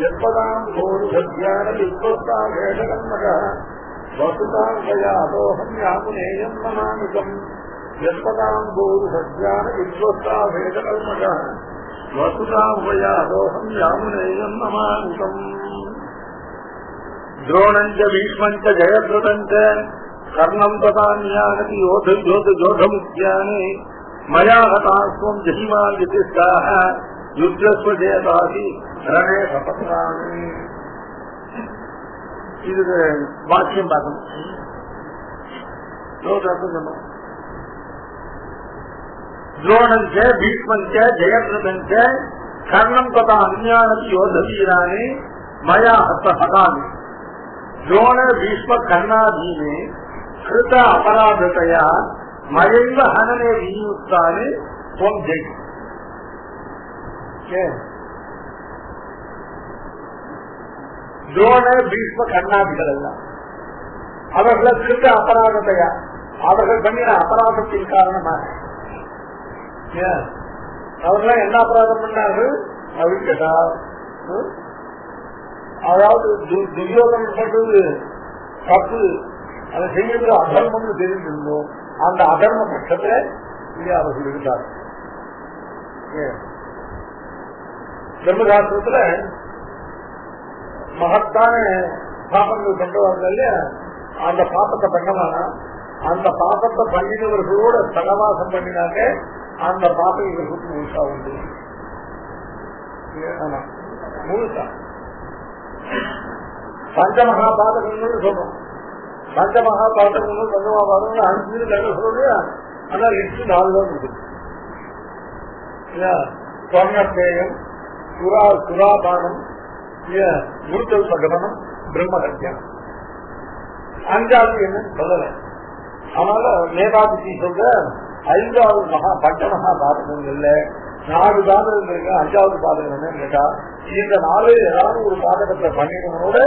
எப்பதாம் ஒரு சத்யான விஸ்வஸ்தா வேஷகன்மக வசுதாம் கயாதோகம் யாமுனேயம் மனாமிகம் எப்பதாம் ஒரு சத்யான விஸ்வஸ்தா வேஷகன்மக வசுதாம் கயாதோகம் யாமுனேயம் மனாமிகம் द्रोणञ्च भीष्मञ्च जयद्रथञ्च कर्णम् तथान्यानति योधमुख्यानि मया हतास्त्वम् जहिमान् विशिष्टाः युद्धस्व चेतासि रणे सपत्नानि இது வாக்கியம் பார்க்கணும். द्रोणञ्च भीष्मञ्च जयद्रथञ्च कर्णम् तथा अन्यानति योधवीराणि मया हतानि द्रोण भीष्म कर्णादीने कृत अपराधतया मयैव हनने विनियुक्तानि त्वं जय. द्रोण भीष्म कर्णादिகள் எல்லாம் அவர்கள் கிருத்த அபராதத்தையா அவர்கள் பண்ணின அபராதத்தின் காரணமாக அவர்கள் என்ன அபராதம் பண்ணார்கள் அப்படின்னு கேட்டா, அதாவது துரியோதனன் சொல்றது தப்பு, அதை செய்யறது அதர்மம்னு தெரிஞ்சிருந்தோம். அந்த அதர்ம பட்சத்துல அவர்கள் இருந்தார். தர்மசாஸ்திரத்துல மகத்தான பாப்பங்கள் பண்றவாங்க இல்லையா, அந்த பாப்பத்தை பண்ணவானா அந்த பாப்பத்தை பண்ணினவர்களோட சகவாசம் பண்ணினாங்க அந்த பாப்பம் இவர்களுக்கு முழுசா உண்டு. ஆமா முழுசா பஞ்சமகாபாதகங்கள் சொல்றோம். பஞ்சமகாபாதகங்கள் பஞ்சமகாபாதகங்கள் 5 சொல்றியா, ஆனா லிஸ்ட் 4 தான் இருக்கு. சொர்ணத்தேயம், சுராபானம், முருத்தல் பகவனம், பிரம்மஹத்யம். 5வது என்ன சொல்லல. அதனால மேதாபதி சொல்ற 5வது பஞ்சமகாபாதகங்கள்ல 4 பாதகங்கள் இருக்கு. 5வது பாதகம் என்னன்னு கேட்டா, இந்த 4 ஏதாவது ஒரு பாதகத்தை பண்ணினவனோட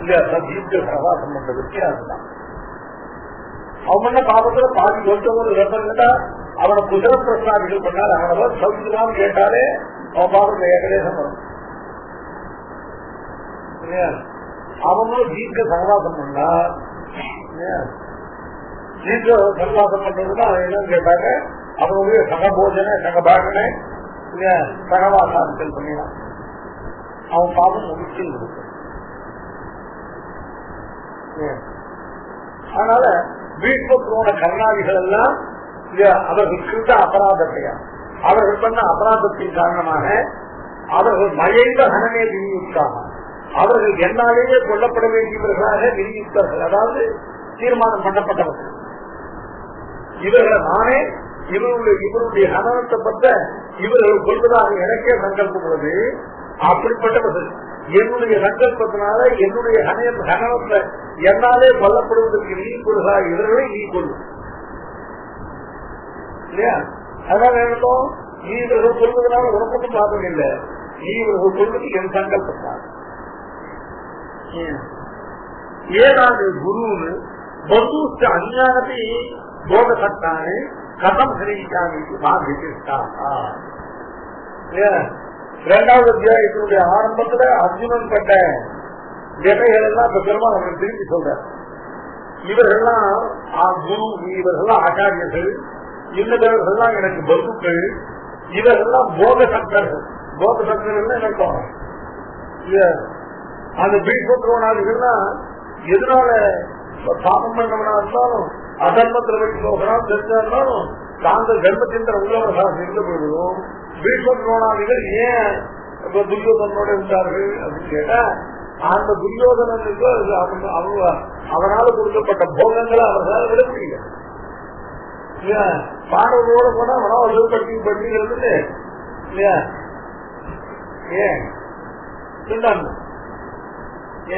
இல்ல தீர்க்க சகவாசம் பண்ற வித்தியாசம் தான். அவன் பண்ண பாதத்துல பாதி சொல்லிட்டு ரத்தம் கேட்டா அவனை குதிர பிரசாதிகள் பண்ணாரு, அவனை சௌக்கியமான்னு கேட்டாலே அவன் பாதத்துல ஏகதேசம் வரும். அவனும் தீர்க்க சகவாசம் பண்ணா தீர்க்க சகவாசம் பண்றதுன்னா அவன் என்னன்னு கேட்டாங்க, அவனுடைய சகபோஜன சகபாகனை சகவாசாதிகள் பண்ணினான். அவன் பாவம் முடிச்சு இருக்கு. அதனால வீட்டுக்குள்ள கருணாதிகள் எல்லாம் அவர்கள் கிருத்த அபராதத்தையா அவர்கள் பண்ண அபராதத்தின் காரணமாக அவர்கள் மயைந்த ஹனமே விநியுக்தாக அவர்கள் என்னாலேயே கொல்லப்பட வேண்டியவர்களாக விநியுக்தர்கள், அதாவது தீர்மானம் பண்ணப்பட்டவர்கள். இவர்களை நானே இவருடைய ஹனனத்தை பற்ற இவர்கள் கொள்வதாக எனக்கே சங்கல்பம் உள்ளது. அப்படிப்பட்டவர்கள் என்னுடைய சங்கல்பத்தினால என்னுடைய ஹனனத்தை என்னாலே கொல்லப்படுவதற்கு நீ கொள்கா, இவர்களை நீ கொள்ளு இல்லையா. அதான் நினைத்தோம், நீ இவர்கள் கொள்வதனால உனக்கு பாதம் இல்லை, நீ இவர்கள் கொள்வது என் சங்கல்பத்தான். ஏதாவது குருன்னு பந்தூஸ்த அஞ்ஞானத்தை போகத்தானே கதம் ஹரிக்காமி பாதிச்சிருக்காங்க. 2வது அத்தியாயத்தினுடைய ஆரம்பத்துல அர்ஜுனன் பட்ட ஜெகைகள் எல்லாம் இப்ப பெருமாள் அவர்கள் திரும்பி சொல்ற. இவர்கள்லாம் குரு, இவர்கள்லாம் ஆச்சாரியர்கள், இன்னவர்கள்லாம் எனக்கு பந்துக்கள், இவர்கள்லாம் போக சக்தர்கள். போக சக்தர்கள் நினைப்போம். அந்த பீஷ்மத்ரோணாதிகள்னா எதனால பாபம் பண்ணவனா இருந்தாலும் அதர்மத்தில் வழி போகலாம் தெரிஞ்சா இருந்தாலும் தாங்கள் தர்மத்தின் உள்ளவர்களாக இருந்து போயிடுவோம். பீஷ்மத்ரோணாதிகள் ஏன் துரியோதனோட இருந்தார்கள் அப்படின்னு கேட்டா, அந்த துரியோதனனுக்கு அவனால கொடுக்கப்பட்ட போகங்களை அவர்களால் விட முடியல. பாடவர்களோட போனா அவனால பட்டி பட்டி இருந்துட்டு இல்லையா ஏன்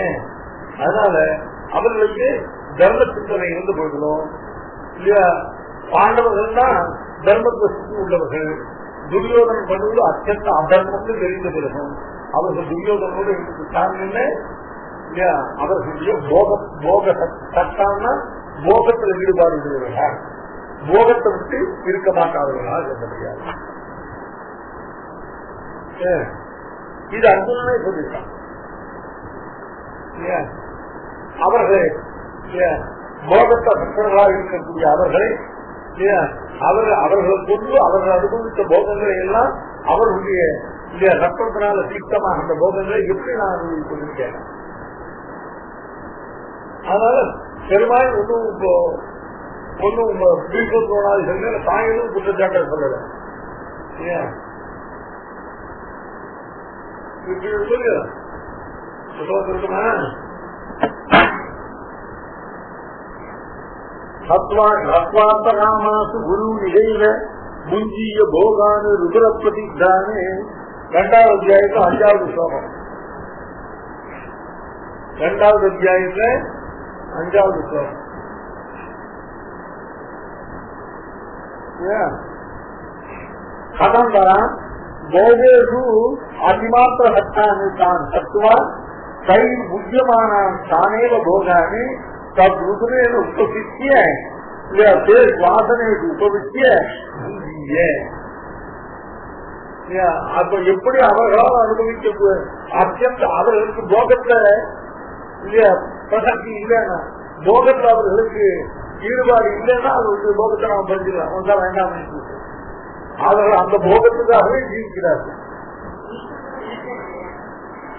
ஏன் அதனால அவர்களுக்கு தர்ம சிந்தனை இருந்து போயிடணும் இல்லையா. பாண்டவர்கள் தான் தர்மத்தை சுற்றி உள்ளவர்கள். துரியோதனன் பண்ணுவது அத்தியந்த அதர்மம்னு தெரிந்த பிறகும் அவர்கள் துரியோதனோடு இருந்துட்டாங்க இல்லையா. அவர்களுடைய போக சட்டான்னா போகத்தில் ஈடுபாடு உள்ளவர்களா, போகத்தை விட்டு இருக்க மாட்டார்களா சொல்ல முடியாது. இது அர்ஜுனனே சொல்லியிருக்கான். அவர்களை போகத்த பக்தர்களாக இருக்கக்கூடிய அவர்களை அவர்கள் கொண்டு அவர்கள் அனுபவித்த போகங்களை எல்லாம் அவர்களுடைய இந்த ரத்தத்தினால தீர்த்தமாக அந்த போகங்களை எப்படி நான் அனுபவித்திருக்கேன். அதனால பெருமாள் ஒன்னும் தாங்களும் குற்றச்சாட்டை சொல்லல. சொல்லுமா சத்வாந்தராமாசு குரு நிகழ்வ முஞ்சிய போகானு ருத்ரப்பிரதிதானே 2வது அத்தியாயத்தில் 5வது ஸ்லோகம். 2வது அத்தியாயத்தில் 5வது ஸ்லோகம். கதம்பரா போகேஷு அதிமாத்திர சத்தானு தான் சத்துவா கை புத்தியமானான் தானேவ போகானு தத்ருத்ரேன உபசித்திய வாசனைக்கு உபவித்திய அப்ப எப்படி அவர்களால் அனுபவிக்க அத்தியந்த அவர்களுக்கு போகத்தை பிரசக்தி இல்லைன்னா போகத்தில் அவர்களுக்கு ஈடுபாடு இல்லைன்னா அவர்களுக்கு போகத்தை நாம் படிச்சுக்கலாம். ஒன்றா வேண்டாம் அவர்கள் அந்த போகத்துக்காகவே ஜீவிக்கிறார்கள்.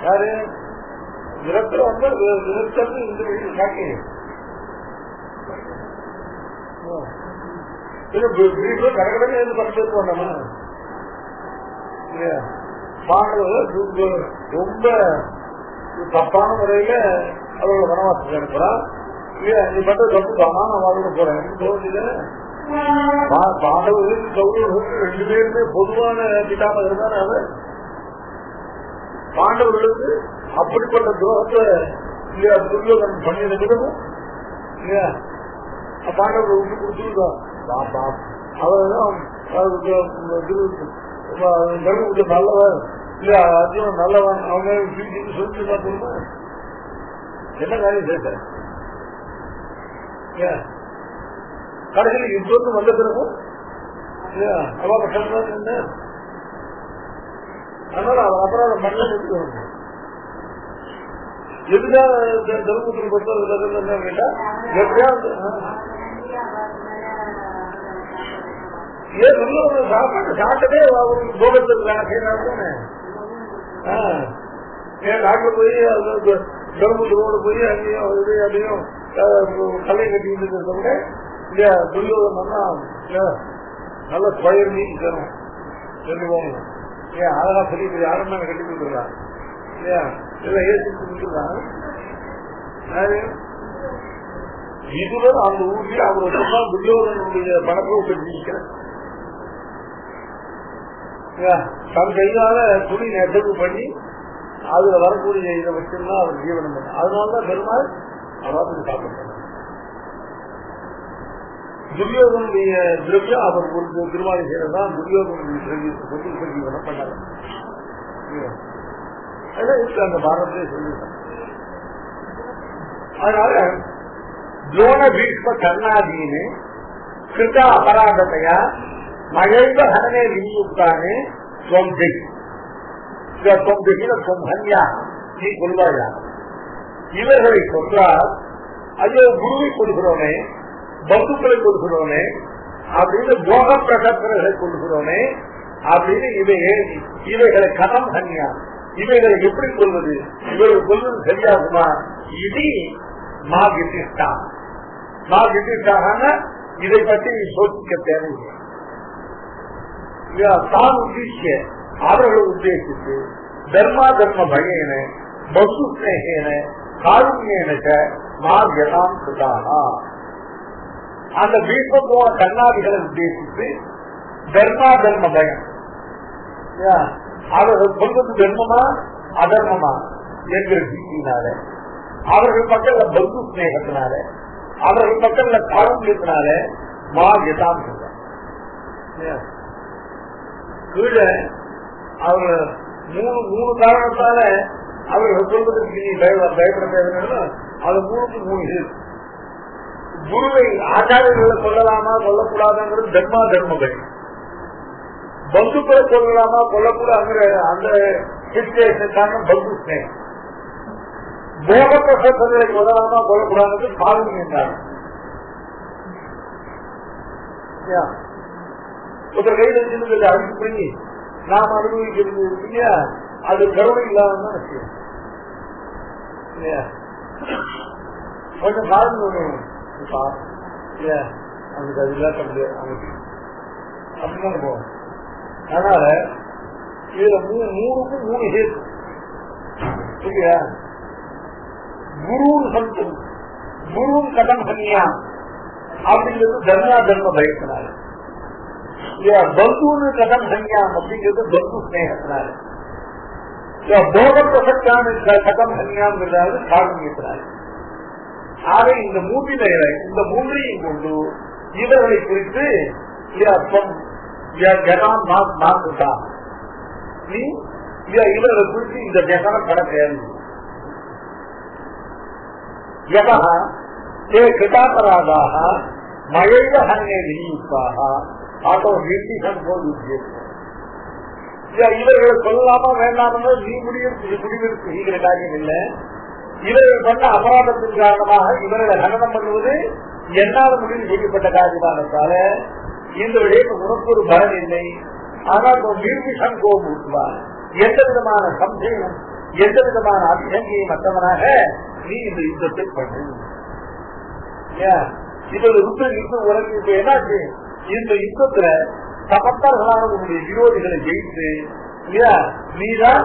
யாரு விரத்துல வந்து விரத்தது இந்த வீட்டில் காட்டி கடற்கடை இருந்து பக்கத்து வந்தோமா பாண்டவர்கள் ரொம்ப தப்பான முறையில அவரோட வனவாசத்துக்கு அனுப்புறான். நீ மட்டும் தப்பு தானா நான் அவரோட போறேன் எனக்கு தோணுது. பாண்டவர்களுக்கு கௌரவர்களுக்கு 2 பேருமே பொதுவான பிதாமகர் தான். அவர் பாண்டவர்களுக்கு அப்படிப்பட்ட துரோகத்தை இல்லையா துரியோதன் பண்ணின விதமும் இல்லையா பாண்டவர்கள் விட்டு கொடுத்துருக்கான். அவர்தான் நல்லவன் இல்ல அர்ஜுனன் நல்லவன் அவங்க சொல்லி பார்த்தோம்னா என்ன காரியம் சேர்த்த கடைசியில் யுத்தம் வந்த பிறகும் அவ கஷ்டம் என்ன. அதனால அவன் அப்புறம் மண்ணை முடிச்சு எதுக்காக தர்மபுத்திரி பொறுத்த கேட்டா எப்படியாவது சாப்பாடு சாப்பிட்டதே அவருக்கு போகத்துக்கு செய்யறாங்க. டாக்டர் போய் தர்மபுத்திரோடு போய் அங்கேயும் அதையும் கலை கட்டிட்டு இருக்கிறத விட துரியோதனா நல்ல ஸ்கொயர் மீன் தரும் சொல்லுவோம். அழகா பெரிய பெரிய ஆரம்பம் கட்டி கொடுத்துருக்கான் இல்லையா எல்லாம் ஏசி கொடுத்துருக்கான். இதுவரை அந்த ஊரில் அவர் வச்சுதான் துரியோதனுடைய பணத்தை கட்டிருக்கிறேன். தன் கையால துணி நெசவு பண்ணி அதுல வரக்கூடிய இதை வச்சுதான் அவர் ஜீவனம் பண்ண. அதனாலதான் பெருமாள் அவாத்துக்கு சாப்பிட்டார். துரியோதனுடைய திரவியம் அவர் ஒரு திருமாலை செய்யறதுதான் துரியோதனுடைய திரவியத்தை ஜீவனம் பண்ணாங்க. அந்த பாரதத்திலே சொல்லிட்டாங்க. அதனால துரோண பீஷ்ம கர்ணாதீனு கிருத அபராதத்தையா மழைவ ஹனே விநியுக்தானே ஹன்யா நீ கொள்வாயா இவர்களை கொன்றால் ஐயோ குருவை கொடுக்கிறோனே பந்துக்களை கொடுக்கிறோனே அப்படின்னு போக பிரசர்களை கொடுக்கிறோனே அப்படின்னு இவைகளை கதம் ஹன்யா இவைகளை எப்படி கொள்வது இவர்கள் கொள்வது சரியாகுமா இது மாகிட்டாக இதை பற்றி சோதிக்க தேவையில்லை. தான் உத்தேசிய அவர்களை உத்தேசித்து தர்மா தர்ம பயேன பசு ஸ்நேகேன காருண்யேன மார்கதாம் கிருதானா அந்த பீஷ்ம கண்ணாடிகளை உத்தேசித்து தர்மா தர்ம பயம் அவர்கள் சொல்வது தர்மமா அதர்மமா என்கிற பீதியினால அவர்கள் மக்கள்ல பந்து ஸ்நேகத்தினால அவர்கள் மக்கள்ல காருண்யத்தினால மார்கதாம் கீழே அவர்கள் 3 காரணத்தால அவர்கள் சொல்வதற்கு நீ பயப்பட தேவைன்னா அது 3க்கு 3 இது. குருவை ஆச்சாரியர்களை சொல்லலாமா சொல்லக்கூடாதுங்கிறது தர்மா தர்ம பயம். பந்துக்களை சொல்லலாமா கொல்லக்கூடாதுங்கிற அந்த சிச்சுவேஷன் காரணம் பந்து ஸ்நேகம். போக பிரசங்களை உதாரணமா கொள்ளக்கூடாது காரணம் என்றாங்க. ஒரு கையில சின்னது அழிச்சு பண்ணி நாம் அனுபவிக்கிறது இல்லையா, அது கருணை இல்லாம விஷயம் இல்லையா. கொஞ்சம் காரணம் அவனுக்கு அது இல்லாத அவனுக்கு அப்படிதான் போகும். அதனால இதுல மூணுக்கும் மூணு ஹேத்து இல்லையா. குருன்னு சொல்லிட்டு குருன்னு கடன் பண்ணியா அப்படிங்கிறது தர்மா தர்ம பயத்தினால, பந்துன்னு கடன் சன்யாம் அப்படிங்கிறது பந்து ஸ்நேகத்தினால, போக பிரசக்தான கடன் சன்யாம்ங்கிறது காரணியத்தினால. ஆக இந்த மூன்றையும் கொண்டு இவர்களை குறித்து இவர்களை குறித்து இந்த ஜெகனம் பட தேர்ந்து கிருதாபராதாக மழைவ ஹன்னே விநியுக்தாக ஆட்டோ நிர்திசம் போல் இவர்களை சொல்லலாமா வேண்டாம் நீ முடிவெடுப்பு செய்கிற காரியம் இல்லை. இவர்கள் பண்ண அபராதத்தின் காரணமாக இவர்களை ஹனனம் பண்ணுவது என்னால் முடிவு செய்யப்பட்ட காரியமானதால இந்த விடயம் உனக்கு ஒரு பலன் இல்லை. ஆனால் நிர்திசம் கோபுவார் எந்த விதமான சம்சயம் எந்த விதமான அபிசங்கியை மற்றவனாக நீ இந்த யுத்தத்தை பண்ணு. இவர் யுத்தம் உலகம் இப்ப என்னாச்சு, இந்த யுத்தத்துல சமத்தர்களான உங்களுடைய விரோதிகளை ஜெயித்து நீதான்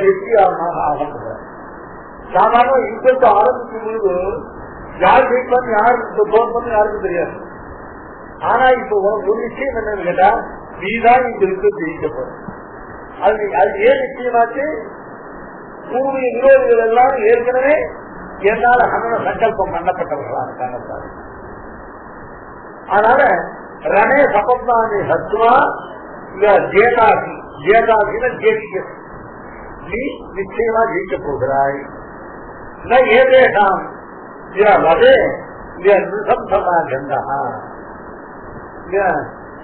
வெற்றியாளனாக ஆரம்பிக்க. சாதாரண யுத்தத்தை ஆரம்பிக்கும் பொழுது யார் ஜெயிப்பான்னு யாருக்கு தோற்பான்னு யாருக்கும் தெரியாது. ஆனா இப்ப ஒரு விஷயம் என்னன்னு கேட்டா நீதான் இந்த யுத்தத்தை ஜெயிக்கப்படும். அது ஏன் நிச்சயமாச்சு, பூர்வீக விரோதிகள் எல்லாம் ஏற்கனவே என்னால அண்ணன சங்கல்பம் பண்ணப்பட்டவர்களான காரணத்தால். அதனால ரணே சபத்னானி சத்வா ஜேதாசி ஜேதாசின ஜெயிக்க நீ நிச்சயமா ஜெயிக்க போகிறாய். ஏதேஷாம் வதே நிசம்சமா கந்தா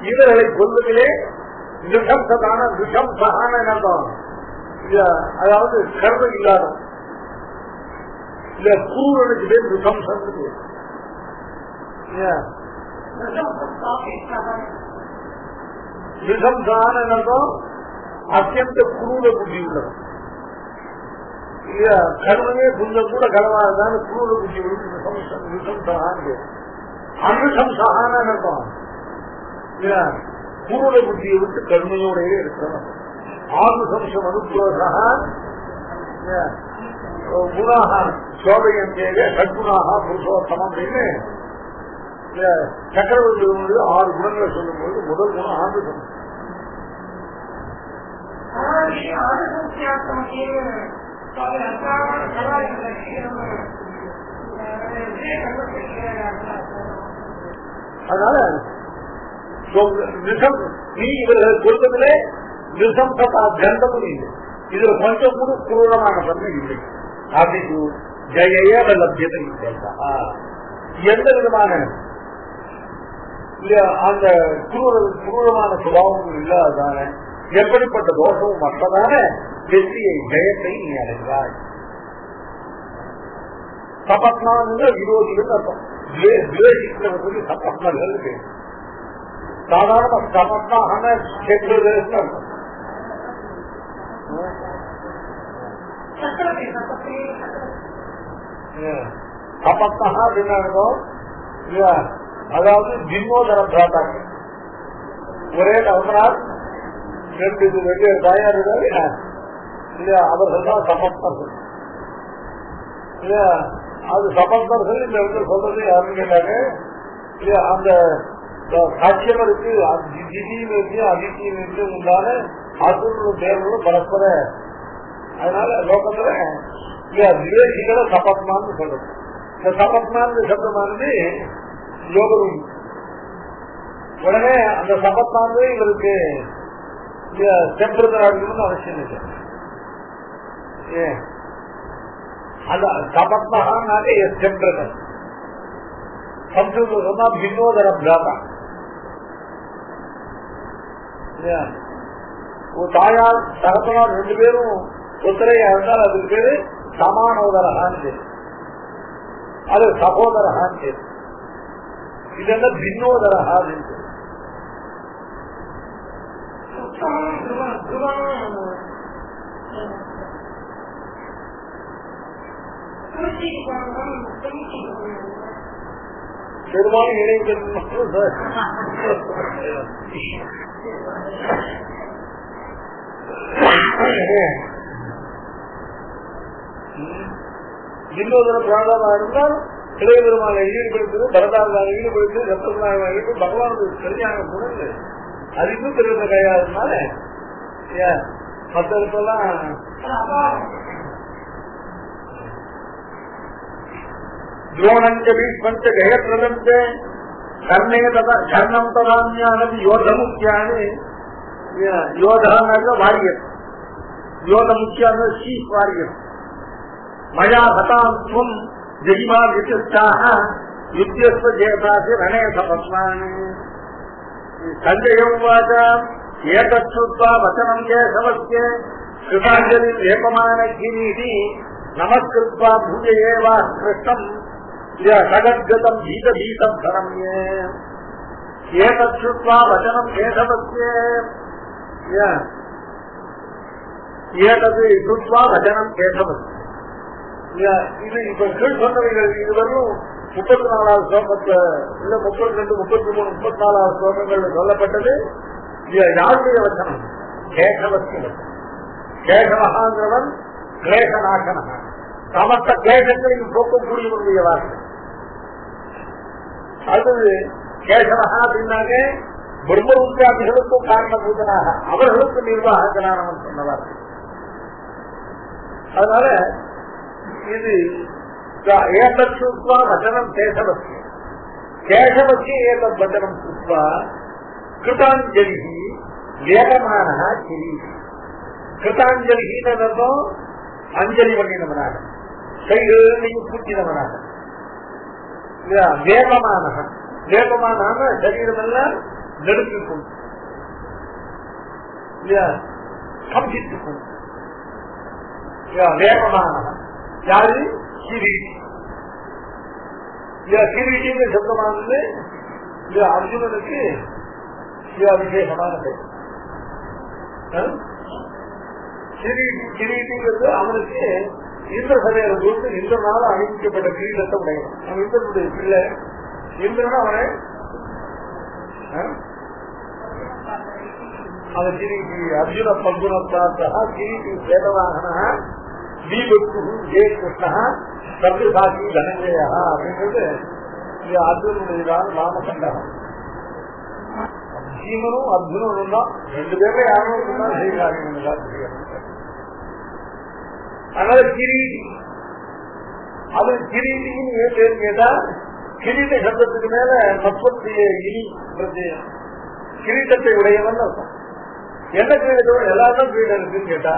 இவர்களை கொள்வதிலே நிசம்சதான நிசம்சகான நம்பம், அதாவது கருணை இல்லாத இல்ல குருவனுக்கு பேர் நிசம்சம். நிசம்சான நம்பம் அத்தியந்த குரூர புத்தி உள்ளது. கருணையே கொஞ்சம் கூட கனவாதான் குரூர புத்தி உள்ளது. நிசம்சகான் அனுசம்சகான நம்பம் குரூர புத்தியை விட்டு கருணையோடையே இருக்கணும். ஆனுசம்சம் அனுப்புவதாக குணாக சோபையம் தேவை சத்குணாக புருஷோத்தமம் அப்படின்னு சக்கரவர்த்தி 6 குணங்களை சொல்லும் போது முதல் குணம் ஆனுசம். அதனால நீ இவர்கள் சொல்வதிலே நிசம்சதா கந்தமும் இல்லை. இதுல கொஞ்சம் கூட குரூரமான தன்மை இல்லை. அப்படின்னு ஜெய லட்சியத்தை எந்த விதமான அந்த குரூரமான சுபாவமும் இல்லாததான எப்படிப்பட்ட தோஷமும் மற்றதான வெற்றியை ஜெயத்தை நீ அடைந்தாய். சபத்னாங்க விரோதிகள் அர்த்தம். துவேஷிக்கிறவர்களுக்கு சபத்னர்கள் பேர். சாதாரண சபத்னாக அர்த்தம். சபத்னா அப்படின்னு அதாவது ஜிம்மோதர பிராட்டாங்க. ஒரே நவரால் 2 வெவ்வேறு தாயார் இல்லையா, அவர்கள் தான் சபத்னர்கள் இல்லையா. அது சபத்னர்கள் இந்த இடத்துல சொல்றது யாருன்னு கேட்டாங்க. அந்த சாட்சியமருக்கு திடீர்னு அதிர்ச்சியிலிருந்து உண்டான அசுரனும் தேவர்களும் பரஸ்பர. அதனால லோகத்துல விவேகிகளை சபத்மான்னு சொல்றது. இந்த சபத்மான் சப்தமானது யோகரும். உடனே அந்த சபத்மானது இவருக்கு சென்றதராகணும்னு அவசியம் இல்லை. அந்த சபத்மகானாலே சென்றதர் சம்ஸ்கிருதம் பின்னோதர பிராதா. தாயார் தகப்பனார் 2 பேரும் புத்திரையா இருந்தால் அதுக்கு பேரு சமானோதரகான்னு பேரு, அது சகோதரகான்னு பேரு. இது என்ன பின்னோதரகா அப்படின்னு பேரு. பெரும்பாலும் இணைகள் இன்னொரு பிராணமா இருந்தால் இளைய பெருமாளை ஈடுபடுத்துது, பரதாரமாக ஈடுபடுத்து, ரத்தநாயகமாக ஈடுபட்டு பகவானுக்கு சரியான குணங்கள் அது இன்னும் தெரிந்த கையாதுனால மற்றெல்லாம் துரோணஞ்ச பீஷ்மஞ்ச ஜெயத்ரதஞ்ச கர்ணே ததா கர்ணம் ததான்யானது யோதமுக்கியானு யோதான வாரியர், யோதமுக்கியான சீஸ் வாரியர். மயா ஹதாம் துவம் ஜெயிமா விசிஷ்டாக யுத்தியஸ்வ ஜெயதாசி ரணே சபஸ்மானி. சஞ்சயம் வாச ஏதத்ருத்வா வசனம் கேசவஸ்ய கிருதாஞ்சலி ஏகமான கிரீதி நமஸ்கிருத்வா பூஜையேவா கிருஷ்ணம் சகத்கதம் பீத பீதம் சரம்யே. ஏதத்ருத்வா வசனம் கேசவஸ்ய ஏதது சுத்வா வசனம் கேசவஸ்ய. இது இப்ப கீழ் சொன்னவைகள் இதுவரையும் 34வது ஸ்லோகத்துல இல்ல 32, 33, 34வது ஸ்லோகங்கள் சொல்லப்பட்டது யாருடைய வச்சனம்? கேசவஸ்ய. கேசவகாங்கிறவன் கிளேசநாசனக, சமஸ்த கிளேசங்களையும் போக்கக்கூடியவனுடைய வார்த்தை. அது கேசவகா அப்படின்னாங்க பிரம்மருத்தியாதிகளுக்கும் காரணபூதனாக அவர்களுக்கு நிர்வாகனானவன் சொன்ன வார்த்தை. அதனால இது ஏதத்ருத்வா வச்சனம் கேசவஸ்ய. கேசவஸ்ய ஏதத் வச்சனம் சுத்வா கிருதாஞ்சலி வேகமான கிரீடி. கிருதாஞ்சலின்னு அர்த்தம் அஞ்சலி பண்ணினவனாக, கைகளையும் கூட்டினவனாக. வேகமான வேகமான சரீரம் எல்லாம் நெருங்கிக்கும் கம்பித்துக்கும் வேகமான யாரு? கிரீடி. கிரீடின்னு சப்தமானது அர்ஜுனனுக்கு விசேஷமான பெயர். கிரீடிங்கிறது அவனுக்கு இந்திர சபையை கொடுத்து இந்திரனால அணிவிக்கப்பட்ட கிரீடத்தை உடையவன். அவன் இந்திரனுடைய பிள்ளை. இந்திரன் அவனை அவன் கிரீடி அர்ஜுன பல்குணத்தா கிரீடி சேதவாகனா தீபத்து ஜெய கிருஷ்ணா சர்வசாட்சி தனஞ்சயா அப்படின்றது அர்ஜுனுடையதான நாமகண்டகம். பீமனும் அர்ஜுனனும் தான் ரெண்டு பேர்ல யாரும் செய்கிறாங்க. அதனால கிரீடி, அது கிரீடின்னு ஏன் பேர் கேட்டா கிரீட சப்தத்துக்கு மேல மத்வத்திய இனி பிரத்யம் கிரீட்டத்தை உடையவன் அர்த்தம். என்ன கிரீடத்தோட எல்லாரும் கிரீடம் இருக்குன்னு கேட்டா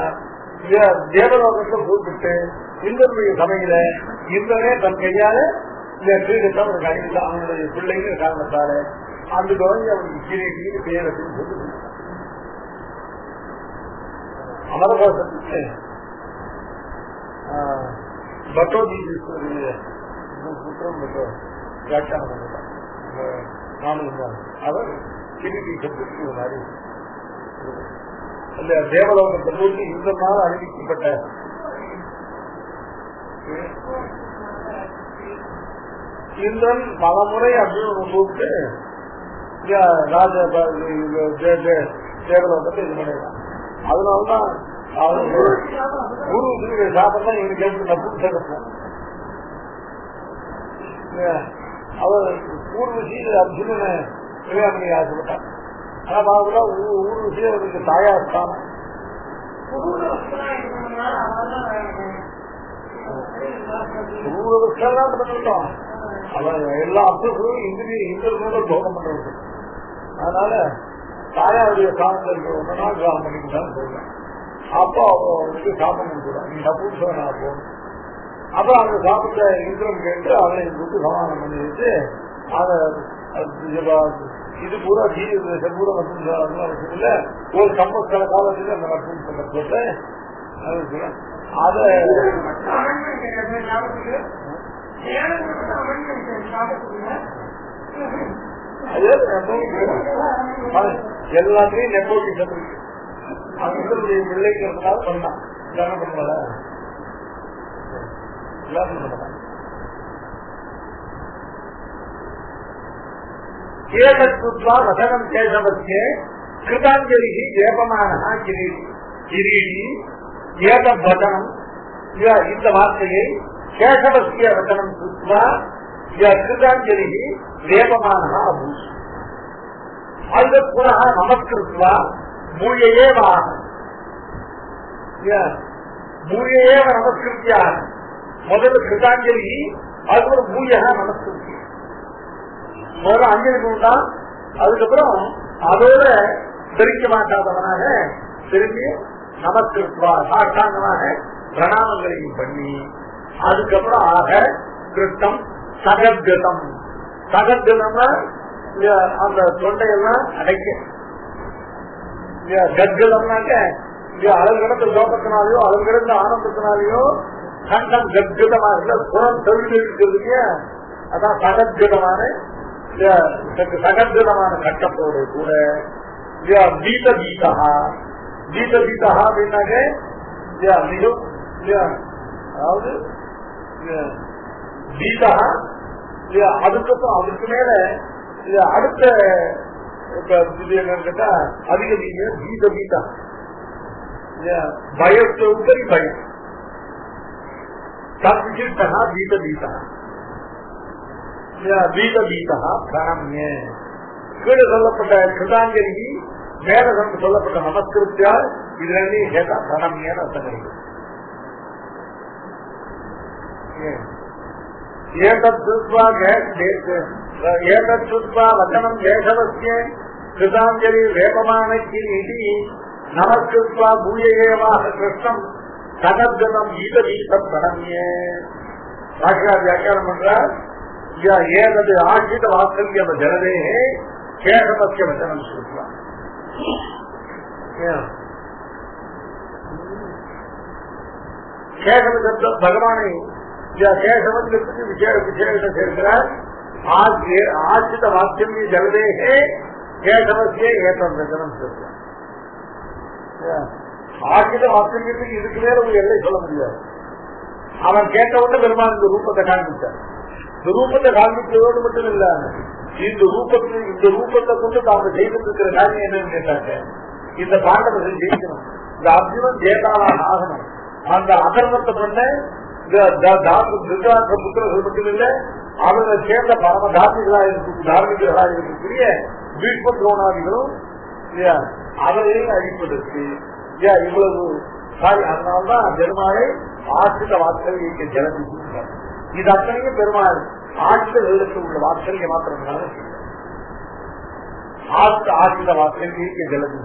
தேவலோகத்தை கூப்பிட்டு இந்திரனுடைய சபையில இந்திரனே தன் கையால இந்த கிரீடத்தை அவனுக்கு அணிந்து அவனுடைய பிள்ளைங்க காரணத்தால அந்த குழந்தை அவனுக்கு கிரீடின்னு பேர் அப்படின்னு சொல்லி அமரகோசத்துக்கு பட்டோஜீஸ்வரிய புத்திரம் வியாக்கியானம் பண்ணிட்டான். நானும் அவர் கிரீடி சப்தத்துக்கு மாதிரி அந்த தேவலோகத்தை நோக்கி இந்த நாள் அறிவிக்கப்பட்ட இந்திரன் பல முறை அப்படின்னு கூப்பிட்டு ராஜ தேவலோகத்தை இது பண்ணிடலாம். அதனால்தான் குரு சாப்பிட்டா இவனுக்கு எடுத்து நப்பு சேர்ப்போம். அவர் ஊர்வசி அர்ஜுனனை கல்யாணம் பண்ணி ஆசைப்பட்டான். ஆனா பாக்குறா ஊர்வசி அவருக்கு தாயா ஸ்தானம். பண்ணிட்டோம். அவன் எல்லா அர்த்தங்களும் இந்திரனோட போகம் பண்றது. அதனால தாயாவுடைய ஸ்தானத்தில் இருக்கிற ஒன்னு நாள் கிராமம் பண்ணிக்கிட்டான்னு சொல்றேன். அப்போ அவனுக்கு சாப்பிட முடியும். நீ தப்பு நான் போகணும். அப்புறம் அந்த சாப்பிட்ட இந்திரன் கேட்டு அவனை விட்டு சமாதானம் பண்ணி வச்சு இது பூரா பூரா நட்பு ஒரு சம்பஸ்கால காலத்தில் அந்த நட்பு சொல்ல போட்டு அத எல்லாத்தையும் நெப்போட்டிசம் இருக்கு. அவங்களுடைய பிள்ளைங்கிறதுனால பண்ணான். என்ன பண்ணல கேதத்வா வசனம் கேசவஸ்ய கிருதாஞ்சலி ஏபமான கிரீடி ஏதவசனம் இந்த வார்த்தையை கேசவஸ்ய வசனம் சுத்வா கிருதாஞ்சலி ஏபமான அபூத். அது புனः நமஸ்கிருத்வா மூயையேவ நமஸ்கிருத்தியா முதல்ல கிருதாஞ்சலி அது ஒரு மூயா நமஸ்கிருத்தி. முதல்ல அஞ்சலி கொண்டா அதுக்கப்புறம் அதோட தெரிவிக்க மாட்டாதவனாக திரும்பி நமஸ்கிருத்வா சாஷ்டாங்கமாக பிரணாமங்களையும் பண்ணி அதுக்கப்புறம் ஆக கிருஷ்ணம் சகத்கதம். சகத்கதம்னா அந்த தொண்டையெல்லாம் அடைக்க, கத்கதம்னாக்க அளவுகிடந்த லோகத்தினாலேயோ அளவுகிடந்த ஆனந்தத்தினாலேயோ கண்டம் கத்கதமாக புறம் தொழில் இருக்கிறதுக்கு அதான் சகத்கதமான சகத்கதமான கட்டத்தோடு கூட பீத பீதா பீத பீதா அப்படின்னாக்க மிகவும் அதாவது பீதா அதுக்கப்புறம் அதுக்கு மேல அடுத்த கேட்டா அதிக பீத பீதா பயத்தை உபரி பயம் தத்விசிஷ்டா பீத பீதா பீத பீதா பிரணம்ய. கீழே சொல்லப்பட்ட கிருதாஞ்சலி மேல சொல்லப்பட்ட நமஸ்கிருத்தியா இது ரெண்டையும் கேட்டா பிரணம்யன்னு அர்த்தம் கிடைக்கும். வச்சனம் கேசவஸ்ய கிருதாஞ்சலி வேபமானி நமஸ்கிருத்வா பூயேவாக கிருஷ்ணம் சகத்கதம் கீதபீதம் பிரணம்ய. பாஷா வியாக்கியானம் பண்றார் ஏதது ஆசித வாத்சல்யம் ஜனதே கேசவஸ்ய வச்சனம் ஸ்ருத்வா. கேசவ சப்தம் பகவானை கேசவத்துக்கு விசேஷத்தை சேர்க்கிறார். ஆசித வாக்கியம் ஜலதேகே கேசவசிய ஏற்றம் வச்சனம் சொல்றார். ஆசித வாக்கியத்துக்கு இதுக்கு மேல ஒரு எல்லை சொல்ல முடியாது. அவன் கேட்டவுடனே பெருமாள் இந்த ரூபத்தை காண்பித்தார். இந்த ரூபத்தை காண்பித்ததோடு மட்டும் இல்ல, இந்த ரூபத்தை கொண்டு தாங்க செய்துட்டு இருக்கிற காரியம் என்னன்னு கேட்டாங்க, இந்த பாண்டவர்கள் ஜெயிக்கணும், இந்த அர்ஜுனன் ஜெயதானாக ஆகணும், அந்த அதர்மத்தை பண்ண திருதராஷ்டிர புத்திரர்கள் மட்டும் இல்ல அவர்களை சேர்ந்த பரம தார்மிகர்களாக இருக்கக்கூடிய பீஷ்ம துரோணாதிகளும் அவரையும் அழிப்பதற்கு இவ்வளவு சாரி. அதனால்தான் பெருமாளை ஆசிரித வாத்சல்யத்தை ஜலதி. இது அத்தனையும் பெருமாள் ஆசிரியர்களுக்கு உள்ள வாத்சல்ய மாத்திரத்தினால ஆசிரித வாத்சல்யத்தை ஜலதி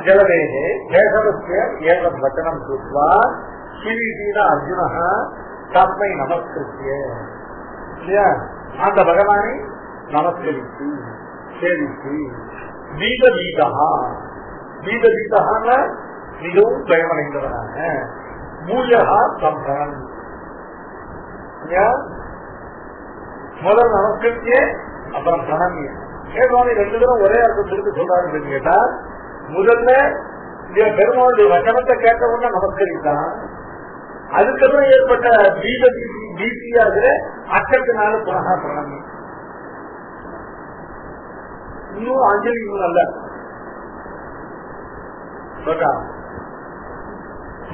ஜலதேகே கேசவஸ்ய ஏதத் வச்சனம் சுத்வா கிரீடீன அர்ஜுன தஸ்மை நமஸ்கிருத்திய. அந்த பகவானை நமஸ்கரித்து சேவித்து பீத பீதா பீத பீதான மிகவும் பயமடைந்தவனாக மூயகா சம்பரன் முதல் நமஸ்கிருத்திய அப்புறம் பிரணமிய. சுவாமி ரெண்டு பேரும் ஒரே அர்த்தத்திற்கு சொல்றாரு கேட்டா, முதல்ல பெருமாளுடைய வச்சனத்தை கேட்ட உடனே நமஸ்கரித்தான், அதுக்கப்புறம் ஏற்பட்ட பீதியாக அச்சத்தினால புனகா பிரணமி. இன்னும் அஞ்சலி இன்னும் அல்ல.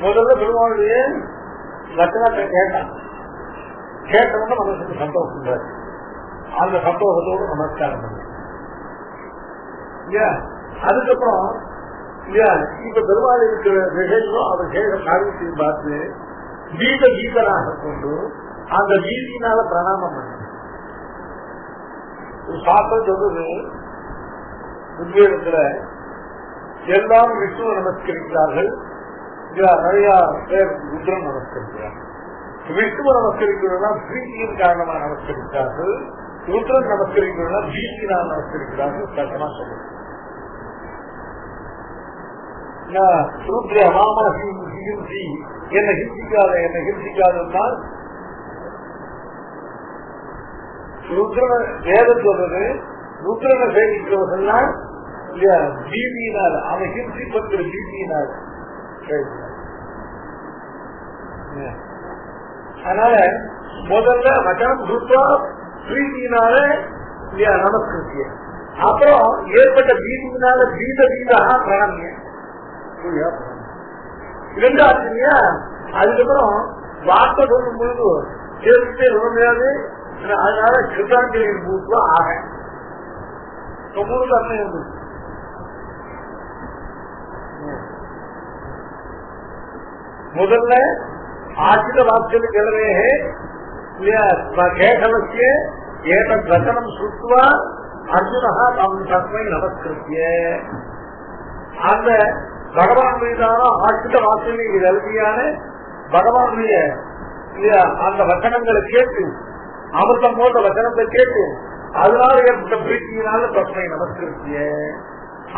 முதல்ல பெருமாளுடைய வச்சனத்தை கேட்டான், கேட்டவங்க மனசுக்கு சந்தோஷம், அந்த சந்தோஷத்தோடு நமஸ்காரம் பண்ண. அதுக்கப்புறம் இப்ப பெருமாள் இருக்கிற விசேஷம் அவர் சேஷ காரியத்தையும் பார்த்து பீத பீதராக கொண்டு அந்த பீதியினால பிரணாமம் பண்ண. சாஸ்திரம் சொல்றது உத்வேகத்துல எல்லாரும் விஷ்ணுவை நமஸ்கரிக்கிறார்கள், நிறைய பேர் ருத்ரன் நமஸ்கரிக்கிறார்கள். விஷ்ணுவை நமஸ்கரிக்கிறதா பிரீத்தியின் காரணமா நமஸ்கரிக்கிறார்கள், ருத்ரன் நமஸ்கரிக்கிறதா பீதியினால் நமஸ்கரிக்கிறார்கள். சட்டமா சொல்லுங்க. ஹிம்சி என்ன ஹிம்சிக்காதான் ருத்ரனை வேதம் சொல்றது. ருத்ரனை சேவிக்கிறவர்கள் பீதியினால் அவன் ஹிம்சிப்பட்டு பீதியினால். அதனால முதல்ல வச்சனம் சுத்தா பிரீதியினால நமஸ்கிருத்திய, அப்புறம் ஏற்பட்ட பீதியினால பீதா பிரணமிய இரண்டாவது இல்லையா. அதுக்கப்புறம் வார்த்தை சொல்லும் பொழுது சேர்த்துட்டே சொல்ல முடியாது. அதனால கிருதாஞ்சலியின் பூத்வா ஆக மூணு தன்மை உண்டு. முதல்ல ஆசிர வாக்கியம் கேளவே கேசவசிய ஏதத் வசனம் சுத்வா அர்ஜுனா தம் தஸ்மை நமஸ்கிருத்திய. அந்த பகவான் மீதான ஆசிர வாக்கியம் கல்வியான பகவானுடைய அந்த வசனங்களை கேட்டு அமிர்தம் போன்ற வசனத்தை கேட்டு அதனால ஏற்பட்ட பிரீத்தியினால தஸ்மை நமஸ்கிருத்திய.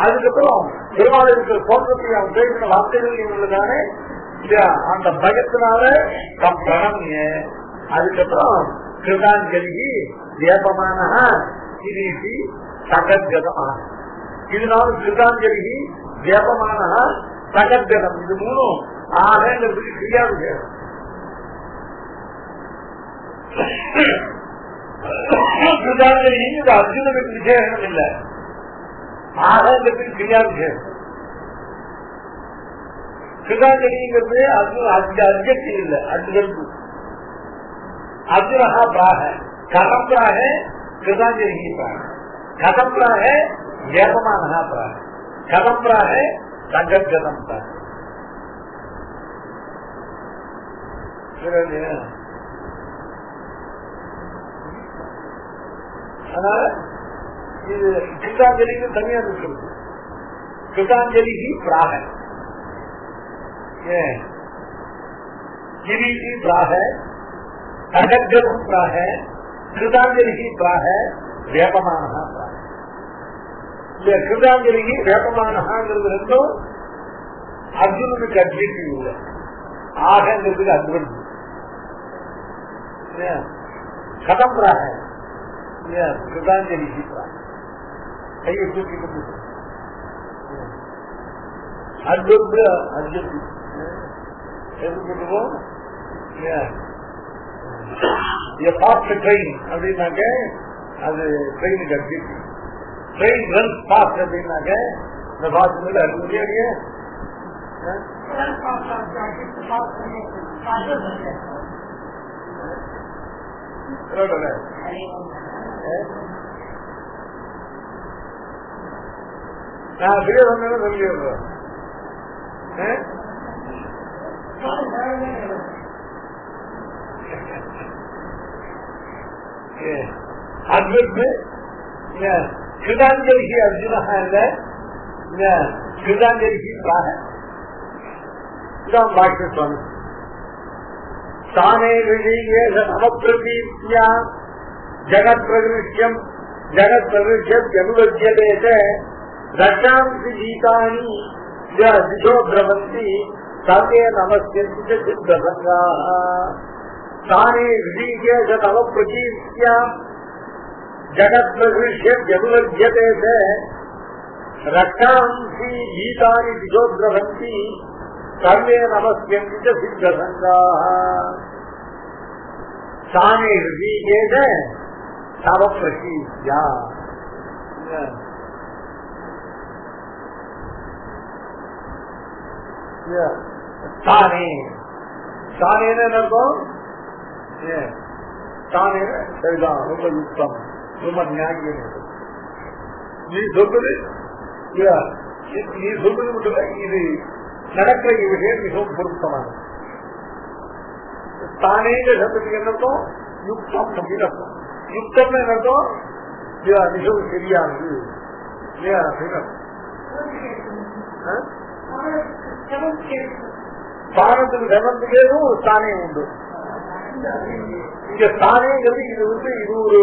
அதுக்கப்புறம் பெருமாள் இருக்கிற தோற்றத்தை அவன் பேசின வார்த்தைகள் இவங்களுக்கான அந்த பயத்தினால தம் பிரணமிய. அதுக்கப்புறம் கிருதாஞ்சலி வேபமான கிரீட்டி சகத்கதமான. இதனால கிருதாஞ்சலி வேபமான சகத்கதம் இது மூணும் ஆகங்கிறதுக்கு கிரியாவுக்கு கிருதாஞ்சலி இது அர்ஜுனனுக்கு விசேஷம் இல்லை. ஆகங்கிறதுக்கு கிரியாவுக்கு கிருதாஞ்சலிங்கிறது அர்ஜெக்ட் இல்லை, அர்ஜுனு அர்ஜுனா பிராக கதம்பிராக கிருதாஞ்சலி பிராக கதம்பிராக ஏபமான பிராக கதம்பிராக சங்கத்கதம் பிராக. அதனால இது கிருதாஞ்சலிக்கு தனியா இருக்கிறது. கிருதாஞ்சலி பிராக கிரீட்டி பிராக சகத்கதம் பிராக கிருதாஞ்சலி பிராக வேபமான பிராக. இந்த கிருதாஞ்சலி வேபமானங்கிறது ரெண்டும் அர்ஜுனனுக்கு அட்ஜெக்டிவ் இல்லை, ஆகங்கிறதுக்கு அட்வென்ட். கதம் பிராக கிருதாஞ்சலி பிராக கையை தூக்கிட்டு அட்வென்ட் அட்ஜெக்டிவ் எதுவும் ட்ரெயின் அப்படின்னாக்க அது ட்ரெயினுக்கு அட்ஜெக்டிவ். ட்ரெயின் ரன் ஃபாஸ்ட் அப்படின்னாக்க இந்த ஃபாஸ்ட் முடியாது. நான் பெரிய சொன்ன சொல்லி கிருதாஞ்சலி அர்ஜுனா இல்ல கிருதாஞ்சலி பாக்கியம் தானே நவப்பிரதீப்தியா ஜகத் பிரகிருஷ்யம் ஜகத் பிரகிருஷ்யம் ஜனுவஜ்யதே ரஷாம்சி கீதானி திசோ பிரவந்தி சர்வே நமஸ்யந்தி சித்தசங்காः. தானே ரிஷீகேஷ நவப்பிரதீப்தியா ஜகத் பிரகிருஷ்யம் ஜனுவஜ்யதே ரஷாம்சி கீதானி திசோ பிரவந்தி சர்வே நமஸ்யந்தி சித்தசங்காः. தானே ரிஷீகேஷ நவப்பிரதீப்தியா தானே தானேன்னு இருக்கும். தானே சரிதான், ரொம்ப யுக்தம், ரொம்ப நியாயம். நீ சொல்றது மட்டும் இது நடக்கிற விஷயம் மிகவும் பொருத்தமானது. தானேங்க சப்தத்துக்கு என்ன அர்த்தம்? யுக்தம் அப்படின்னு அர்த்தம். யுக்தம் என்ன அர்த்தம்? மிகவும் சரியானது இல்லையா அப்படின்னு அர்த்தம். ஸ்தானத்துக்கு செவந்துக்கேதும் ஒரு ஸ்தானே உண்டு. இங்க ஸ்தானேங்கிறது இது ஒரு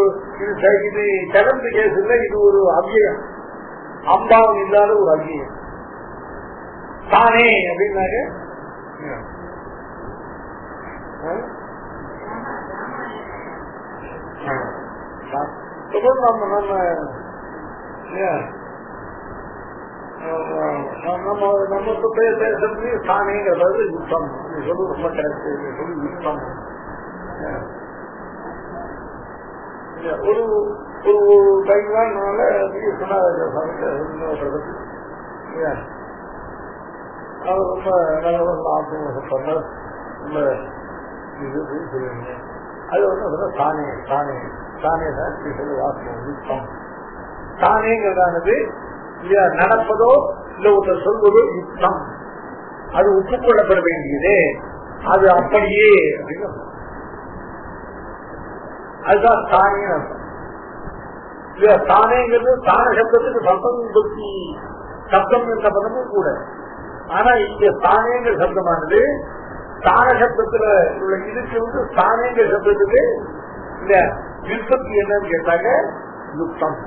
இது செவந்து கேஸ் இல்ல, இது ஒரு அவ்வியம், அம்பாவம் இல்லாத ஒரு அவ்வியம். தானே அப்படின்னாரு நம்ம பேசுறது தானேங்கிறது யுத்தம் சொல்லு ரொம்ப கரெக்ட் சொல்லி யுத்தம். ஒரு ஒரு கைவானால அது ரொம்ப நல்ல ஆத்ம சொன்னார். ரொம்ப இது சொல்லுவீங்க அது வந்து தானே தானே தானே தான் சொல்லு ஆத்ம யுத்தம். தானேங்கிறதானது நடப்பதோ இல்ல ஒருத்தர் சொல்வதோ யுத்தம். அது ஒப்புக்கொள்ளப்பட வேண்டியதே அது அப்படியே அப்படின்னு அதுதான் தானே அர்த்தம். தானேங்கிறது தான சப்தத்துக்கு சப்தம் பக்தி சப்தம் என்ற பதமும் கூட. ஆனா இங்க தானேங்கிற சப்தமானது தான சப்தத்துல உள்ள இதுக்கு வந்து தானேங்கிற சப்தத்துக்கு இந்த விற்பத்தி என்னன்னு கேட்டாங்க யுக்தம்.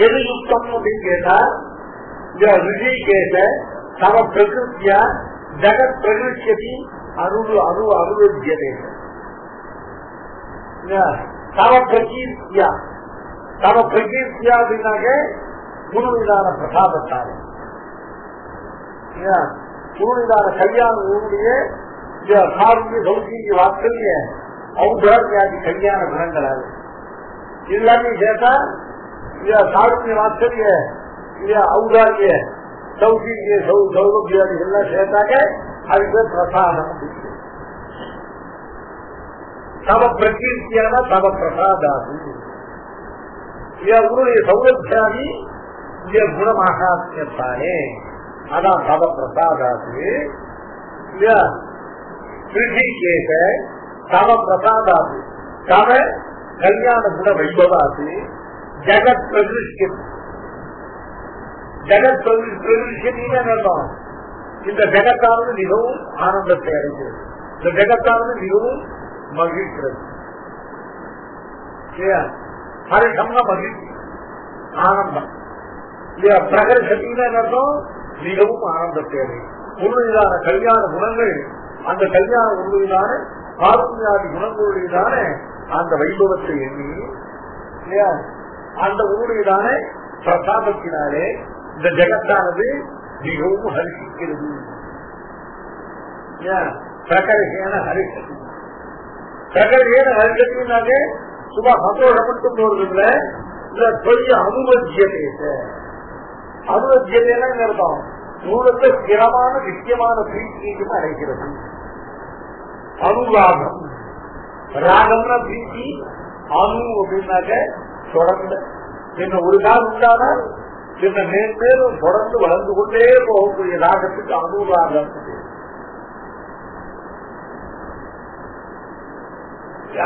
எது யுக்தம் அப்படின்னு கேட்டா ரிஷி கேட்ட தவ பிரகிருத்தியா ஜகத் பிரகிருத்தி அனுவத்தியதே தவ பிரகீர்த்தியா தவ பிரகீர்த்தியா அப்படின்னாக்க குருவிதான பிரசாதத்தாரு குருவிதான கல்யாணங்களுடைய சாருண்ய சௌகரிய வாத்சல்ய ஔதாரியாதி கல்யாண குணங்களாது எல்லாமே சேர்த்தா சாருண்ய வாத்சல்ய ஔதாரிய சௌகரிய சௌலபியாதி எல்லாம் சேர்த்தாக்க அதுக்கு பிரசாதம். தவ பிரகீர்த்தியான தவ பிரசாதாது உன்னுடைய சௌலபியாதி குணமாகாத்தானே அதான் தவ பிரசாதாது. திருஷிகேஷ தவ பிரசாதாது தவ கல்யாண குண வைபவாது ஜகத் பிரதிஷ்டி ஜகத் பிரதிஷ்டின்னு அர்த்தம். இந்த ஜகத்தானது மிகவும் ஆனந்தத்தை அடைகிறது. இந்த ஜகத்தானது மிகவும் மகிழ்கிறது. ஹரிசம்னா மகிழ்ச்சி ஆனந்தம். பிரகர்ஷத்தின்னு அர்த்தம் மிகவும் ஆனந்தத்தை அடையும். உண்மையிலான கல்யாண குணங்கள் அந்த கல்யாண உண்மையிலான காருண்யாதி குணங்களுடையதான அந்த வைபவத்தை எண்ணி அந்த உண்மையிலான பிரசாதத்தினாலே இந்த ஜகத்தானது மிகவும் ஹரிசிக்கிறது. பிரகர்ஷேன ஹரிசதி பிரகர்ஷேன ஹரிசத்தினாலே சும்மா சந்தோஷம் மட்டும் போறதில்ல இந்த தொழில் அனுவத்தியதேச அனுவத்தியதேன அர்த்தம் மூலத்தை ஸ்திரமான நித்தியமான பிரீத்தியும் அடைகிறது. அனுராகம் ராகம்னா பிரீத்தி அணு அப்படின்னாக்க தொடர்ந்து என்ன ஒரு நாள் உண்டானால் என்ன மேலும் தொடர்ந்து வளர்ந்து கொண்டே போகக்கூடிய ராகத்துக்கு அனுராகம்.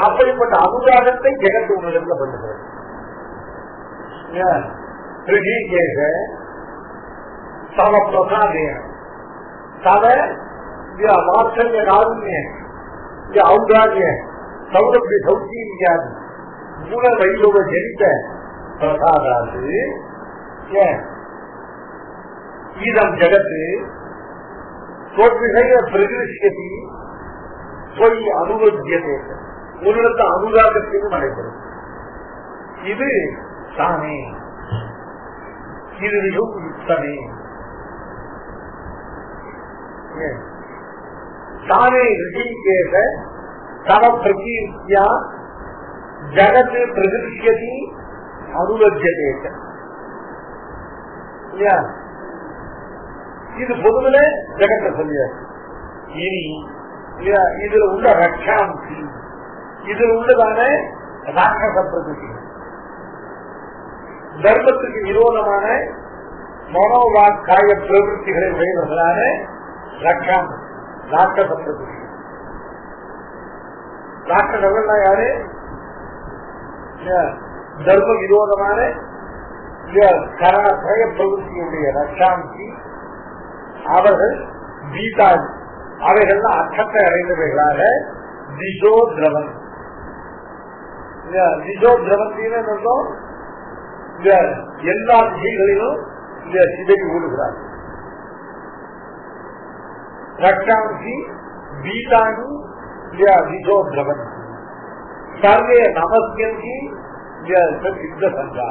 அப்படிப்பட்ட அனுராகத்தை ஜெகத்து உணர்வுல பண்ணுகிறது. தவ பிரசாதேன தவ வாத்சல்ய காருண்ய ஔதாரிய சௌரபிய சௌகீரியாதி குண வைபவ ஜனித பிரசாதாது இதம் ஜகத்து தோற்விஷய பிரகிருஷ்யதி தொய் அனுவத்தியதே உன்னிடத்த அனுராகத்தையும் நடைபெறும். இது தானே இது மிகவும் யுக்தமே. தானே ரிஷிகேஷ தவ பிரகீர்த்தியா ஜகத் பிரகிருஷ்யதி அனுவத்தியதே. இது பொதுவில ஜெகத்தை சொல்லியார். இனி இதுல உள்ள ரக்ஷாந்தி இதுல உள்ளதான ராட்சச பிரகிருதி தர்மத்துக்கு விரோதமான மனோவாக்காய பிரவருத்திகளை உடையவர்களான ரக்ஷாந்தி ராட்சச பிரகிருதி. ராட்சசர்கள் யாரு? தர்ம விரோதமான கரண பிரய பிரவருத்தியுடைய ரக்ஷாந்தி அவர்கள் கீதாதி அவைகள் அச்சத்தை அடைந்தவைகளாக திசோ திரவன் திசோ திரவந்தின்னு எல்லா திசைகளிலும் சிதறி ஓடுகிறார். ரக்ஷாம்சி பீதானி விஜோத்ரவன் சர்வே நமஸ்கி சித்த சங்கா.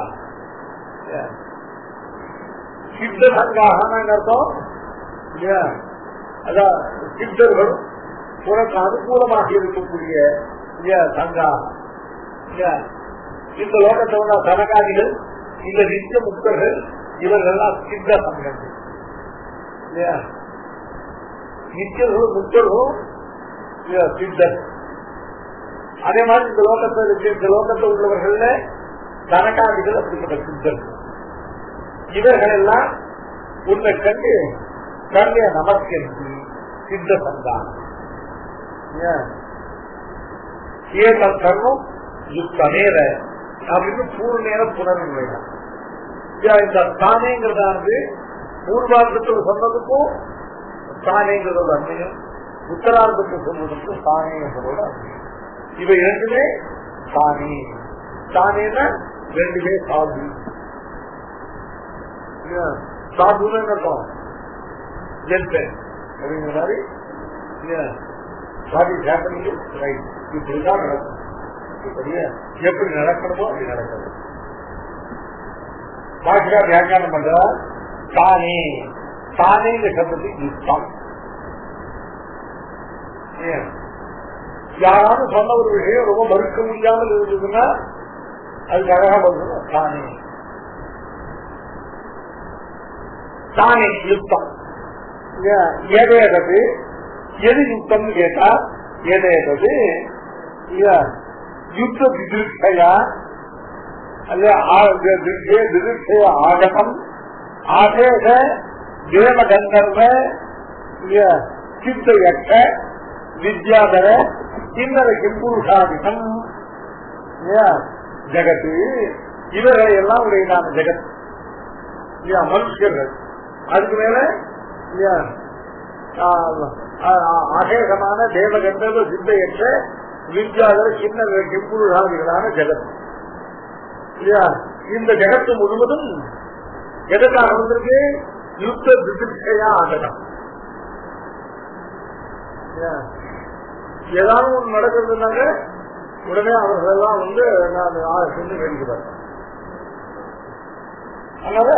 சித்த சங்காக அர்த்தம் அதான் சித்தர்கள் உனக்கு அனுகூலமாக இருக்கக்கூடிய சங்கா. இந்த லோகத்தை உள்ள சனகாதிகள், இந்த நித்திய முக்தர்கள், இவர்களெல்லாம் சித்த சங்கங்கள். நித்தியர்களும் முக்தர்களும் சித்தர். அதே மாதிரி இந்த லோகத்தில் உள்ளவர்கள் சனகாதிகள் அப்படிப்பட்ட சித்தர்கள். இவர்கள் எல்லாம் உன்னை கண்டு கண்ணிய நமஸ்கரித்து சித்த சங்கா. சர்வம் யுக்தமேர அப்படின்னு பூர்ணேர புனர்நிலை. இந்த தானேங்கிறதானது பூர்வார்த்தத்தில் சொன்னதுக்கும் தானேங்கிறதோட அன்மையும், உத்தரார்த்தத்தில் சொன்னதுக்கும் தானே என்பதோட அன்மையும். இவை இரண்டுமே தானே. தானேன்னா ரெண்டுமே சாது. சாதுன்னு அர்த்தம் ஜென்டன் அப்படிங்கிற மாதிரி. இப்படிதான் நடக்கும். எப்படி நடக்கணுமோ அப்படி நடக்கணும். பாஷா வியாக்கியானம் பண்ற தானே. தானே இந்த சப்தத்துக்கு யுக்தம். யாராவது சொன்ன ஒரு விஷயம் ரொம்ப மறுக்க முடியாமல் இருந்ததுன்னா அதுக்கு அழகா பண்ணணும். தானே தானே யுக்தம். ஏதேதது எது யுக்தம் கேட்டா ஏதேதது யுத்த திதிர்ஷயா ஆகதம் ஆசேஷ தேவகந்தர்வ சித்தயக்ஷ வித்யாதர கிண்ணற கிம்புருஷாதிகம் ஜகத்து. இவர்களை எல்லாம் உடையதான ஜெகத் மனுஷர்கள். அதுக்கு மேல அசேகமான தேவகந்தர்வ சித்தயற்ற வித்யாதர கிண்ணற கிம்புருஷாதிகளான ஜெகத். இந்த ஜெகத்து முழுவதும் எதற்காக வந்திருக்கு? யுத்த திதிர்ஷையா ஆகலாம். ஏதாவது ஒன்று நடக்கிறதுனால உடனே அவர்கள் எல்லாம் வந்து நான் சென்று கேட்கிறார். அதனால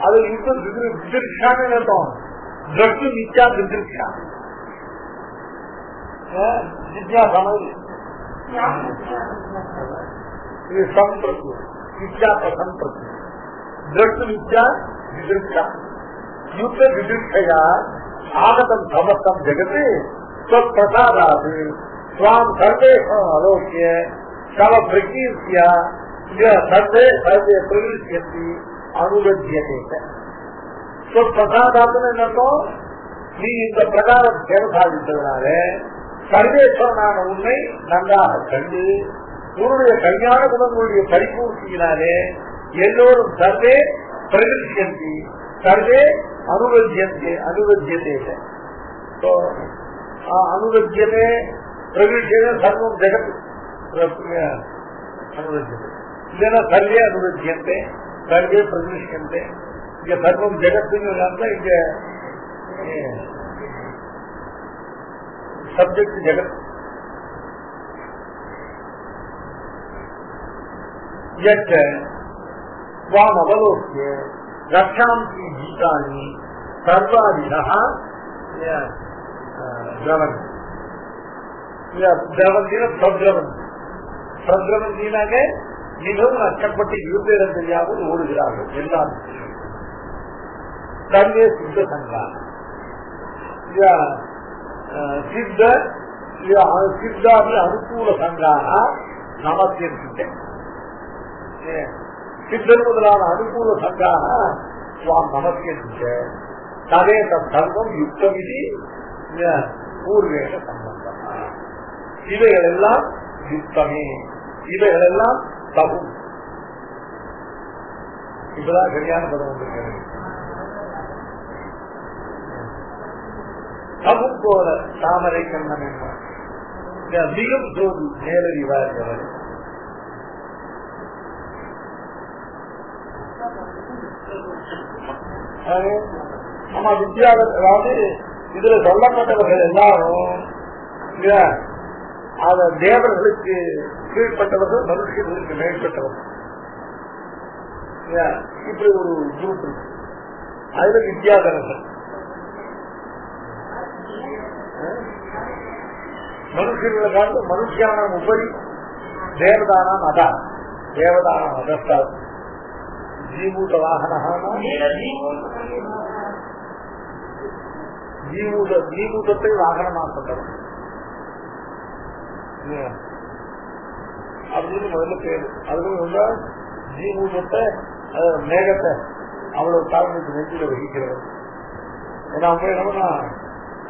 அது யுத்த திதிர்ஷான்னு அர்த்தம். திரஷ்டு நித்யா திதிர்ஷா. ஜிஜ்ஞாசனம் இது சம்பிரதி நித்யா பிரசம்பிரதி. திரஷ்டு நித்யா திதிர்ஷா. யுத்த திதிர்ஷையா ஆகதம் சமஸ்தம் ஜெகத்து பிரசாதாது ஸ்வாம் சர்வேஷம் அலோக்கிய சவ பிரகீர்த்தியா சர்வே சர்வே பிரகிருஷ்யந்தி அனுபத்தியதே. பிரசாதாத்துன்னு என்னக்கும் நீ இந்த பிரகாரம் சேவை சாதித்ததுனால சர்வேஸ்வரனான உன்னை நன்றாக கண்டு உன்னுடைய கல்யாண குணங்களுடைய பரிபூர்த்தியினாலே எல்லோரும் சர்வே பிரகிருஷ்யந்தி சர்வே அனுபத்தியந்தே அனுபத்தியதே. அனுபத்தியதே பிரகிருஷ்யதே சர்வம் ஜெகத் அனுபத்தியதே. இல்லைன்னா சர்வே அனுபத்தியந்தே சர்வே பிரகிருஷ்யந்தே. இங்க சர்வம் ஜெகத்துன்னு இங்க சப்ஜெக்ட் ஜெகத். வாம் அவலோக்கிய ரக்ஷாந்தி கீதானி சர்வாதிகா திரவன். திரவந்தின சத்ரவன். சத்ரவந்தினாக மிகவும் அச்சப்பட்டு இருப்பிடம் தெரியாமல் ஓடுகிறார்கள் எல்லாரும். சர்வே சித்த சங்கா சித்த சித்தாதி அனுகூல சங்காக நமஸ்கரித்த சித்தர் முதலான அனுகூல சங்காக சுவாம் நமஸ்கரித்த தவே தர்மம் யுக்தம் இது பூர்வேக சம்பந்தம். இவைகள் எல்லாம் யுக்தமே. இவைகள் எல்லாம் தகும். இப்பதான் சரியான பதம் வந்திருக்கிறது. தகும் போல தாமரை கண்ணன் என்ன மிகவும் சோதி நேரறிவார்கள். ஆமா வித்யாதர். அதாவது இதுல சொல்லப்பட்டவர்கள் எல்லாரும் அத தேவர்களுக்கு கீழ்பட்டவர்கள், மனுஷர்களுக்கு மேற்பட்டவர்கள். இப்படி ஒரு குரூப் இருக்கு. அதுல வித்யாதரர்கள் மனுஷர்களை காட்டு மனுஷியான உபரி தேவதானம் அதா தேவதானம் அதஸ்தா ஜீவூத வாகன ஜீவூதத்தை வாகனமாக்கப்பட்டது அப்படின்னு முதல்ல பேரு. அதுக்கு ஜீவூதத்தை மேகத்தை அவ்வளவு காரணத்துக்கு நெஞ்சில வகிக்கிறது. ஏன்னா அவங்க என்னன்னா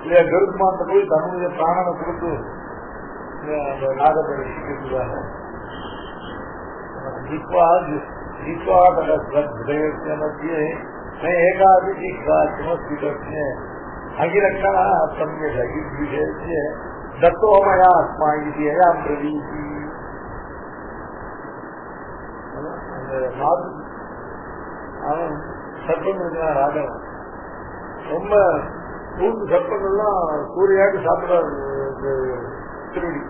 இல்லையா கருத்மாத்த போய் தன்னுடைய பிராணனை கொடுத்து அந்த நாகத்தை ரசிக்கிறதுக்காக அகிரக்கணா சமய தத்தோமயா ஆத்மா இது ஏழாம் பிரதீதி. அவன் சர்ப்பம் இருக்கிறான் ராஜன். ரொம்ப மூன்று சர்ப்பங்கள்லாம் சூரியாட்டு சாப்பிடாது திருடி.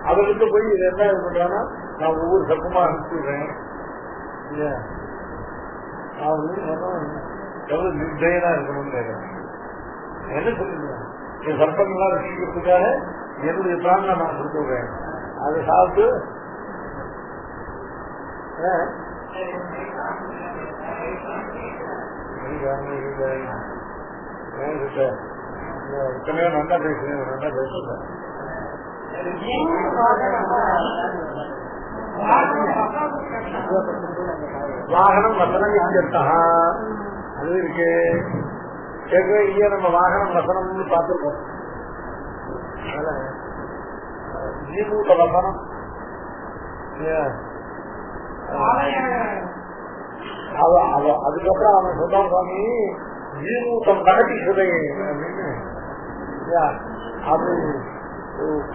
அவர்கிட்ட போய் இது என்ன பண்றான்னா நான் ஒவ்வொரு சர்ப்பமா அனுப்பிச்சுடுறேன். எவ்வளவு நிர்தயனா இருக்கணும்னு என்ன சொல்லுங்க. என் சர்ப்பங்கள்லாம் ரசிக்கிறதுக்காக என்னுடைய பிராணனை நான் கொடுத்துடுறேன். அதை சாப்பிட்டு இத்தனையோ நல்லா பேசுறேன். நல்லா பேசுறேன். வாகனம் வசனம் இங்கத்தா அது இருக்கு. ஏற்கனவே இங்கே நம்ம வாகனம் வசனம்னு பார்த்துருக்கோம். ஜீவூத வசனம் அதுக்கப்புறம் அவன் சொன்னான் சுவாமி ஜீவூத்தம் நகட்டி சுதையேன் அப்படின்னு. அது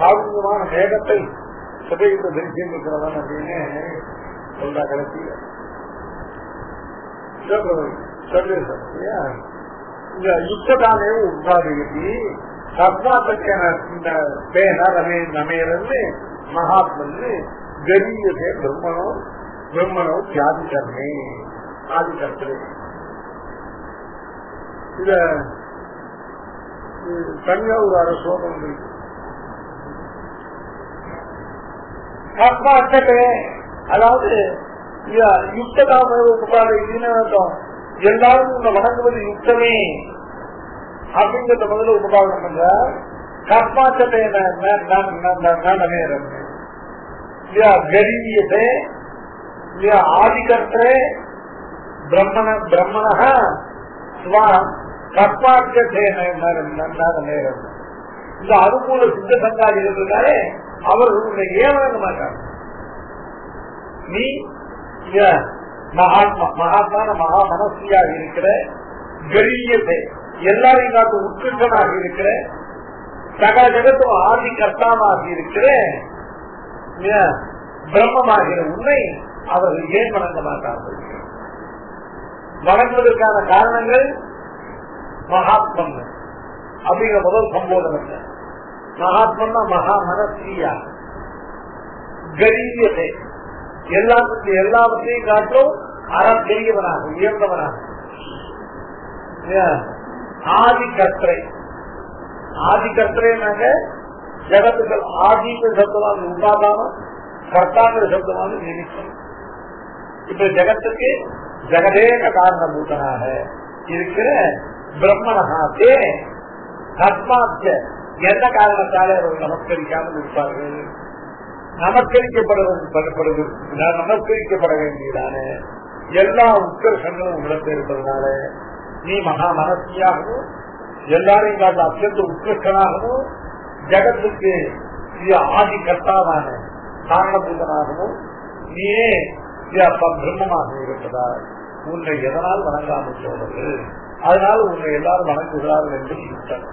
காவியமான மேகத்தை சுதையிட்டு தரிசியம் இருக்கிறவன் அப்படின்னு சொல்றா கடைசியில. இந்த யுத்ததானே உபாதிக்கு கர்மாத்தே நமையிலிருந்து மகாத்மன்னு கரியதே பிரம்மனோ தியாதி கர்மே ஆதி கர்த்தரே. இத தனியா ஒரு அரை ஸ்லோகம் இருக்கு. கர்மாத்தே அதாவது யுக்ததாம உபாதை இதுன்னு அர்த்தம். எல்லாரும் உன்னை வணங்குவது யுக்தமே அப்படிங்கிறத முதல்ல உபகாரம் பண்ற. கர்மாச்சத்தை கரியதே ஆதிகர்த்தே பிரம்மண ஸ்வாரம் கர்மாச்சே நேரம். இந்த அனுகூல சித்த சங்காதிகளே அவர்களுடைய ஏவனங்க மாட்டாங்க. நீ மகாத்மான மகா மனசியாக இருக்கிற கரியத்தை எல்லாரையும் காட்டு உத்கிருஷ்டனாக இருக்கிற சகல ஜகத்தும் ஆதி கர்த்தாவாக இருக்கிற பிரம்மமாகிற உன்னை அவர்கள் ஏன் வணங்க மாட்டார்கள்? வணங்குவதற்கான காரணங்கள் மகாத்மன் அப்படிங்கிற முதல் சம்போதனை. மகாத்மன்னா மகா மனசியா கரியத்தை எல்லாவற்றையும் காட்டும் அறம் பெரியவனாக உயர்ந்தவனாக. ஆதி கர்த்தரை ஆதிகர்த்தரேனாங்க ஜகத்துக்கள் ஆதிங்கிற சப்தமாக உண்டாதானம், கர்த்தாங்கிற சப்தமாக நிமித்தம். இப்ப ஜகத்துக்கு ஜெகதேக காரணபூதனாக இருக்கிற பிரம்மணாத்தே கர்மாத்த எந்த காரணத்தாலே அவர்கள் நமஸ்கரிக்காமல் இருப்பார்கள்? நமஸ்கரிக்கப்பட வேண்டியதான எல்லா உத்கர்ஷங்களும் உங்களிடத்தில் இருப்பதனால நீ மகா மனசியாகவும் எல்லாரையும் காட்ட அத்தியந்த உத்கிருஷ்டனாகவும் ஜகத்துக்கு ஆதி கர்த்தாவான காரணபூதனாகவும் நீயே பிரம்மமாக இருப்பதால் உன்னை எதனால் வணங்காமல் போவது? அதனால் உன்னை எல்லாரும் வணங்குகிறார்கள் என்று சொல்லிட்டார்.